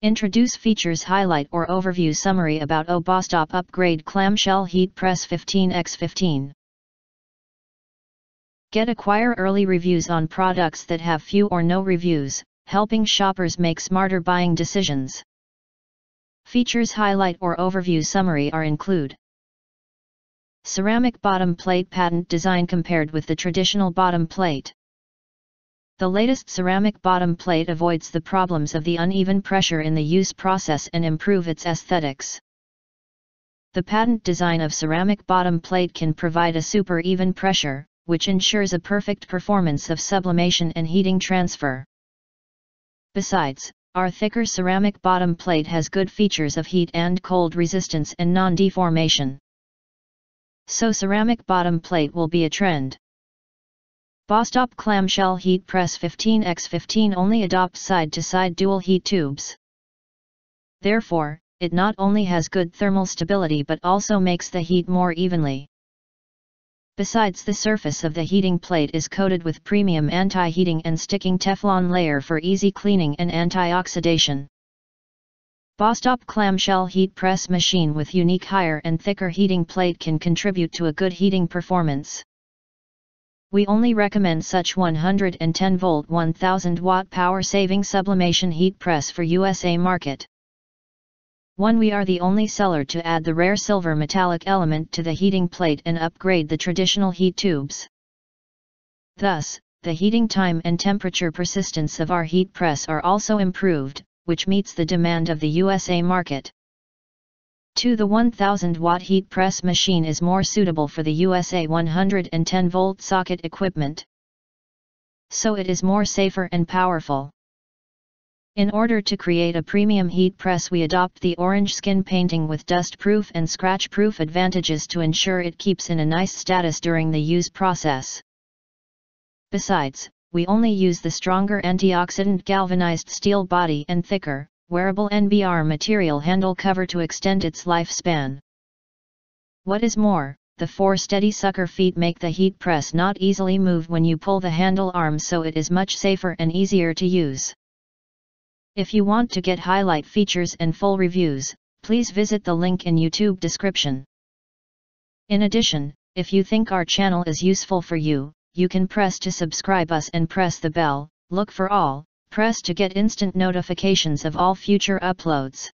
Introduce features highlight or overview summary about BOSSTOP upgrade clamshell heat press 15x15. Acquire early reviews on products that have few or no reviews, helping shoppers make smarter buying decisions. Features highlight or overview summary include ceramic bottom plate patent design compared with the traditional bottom plate. The latest ceramic bottom plate avoids the problems of the uneven pressure in the use process and improve its aesthetics. The patent design of ceramic bottom plate can provide a super even pressure, which ensures a perfect performance of sublimation and heating transfer. Besides, our thicker ceramic bottom plate has good features of heat and cold resistance and non-deformation. So ceramic bottom plate will be a trend. BOSSTOP clamshell heat press 15x15 only adopts side-to-side dual heat tubes. Therefore, it not only has good thermal stability but also makes the heat more evenly. Besides, the surface of the heating plate is coated with premium anti-heating and sticking Teflon layer for easy cleaning and anti-oxidation. BOSSTOP clamshell heat press machine with unique higher and thicker heating plate can contribute to a good heating performance. We only recommend such 110 volt 1000 watt power saving sublimation heat press for USA market. 1. We are the only seller to add the rare silver metallic element to the heating plate and upgrade the traditional heat tubes. Thus, the heating time and temperature persistence of our heat press are also improved, which meets the demand of the USA market. 2. The 1000 watt heat press machine is more suitable for the USA 110 volt socket equipment. So it is more safer and powerful. In order to create a premium heat press, we adopt the orange skin painting with dust-proof and scratch-proof advantages to ensure it keeps in a nice status during the use process. Besides, we only use the stronger antioxidant galvanized steel body and thicker, wearable NBR material handle cover to extend its lifespan. What is more, the 4 steady sucker feet make the heat press not easily move when you pull the handle arm, so it is much safer and easier to use. If you want to get highlight features and full reviews, please visit the link in YouTube description. In addition, if you think our channel is useful for you, you can press to subscribe us and press the bell, look for all, press to get instant notifications of all future uploads.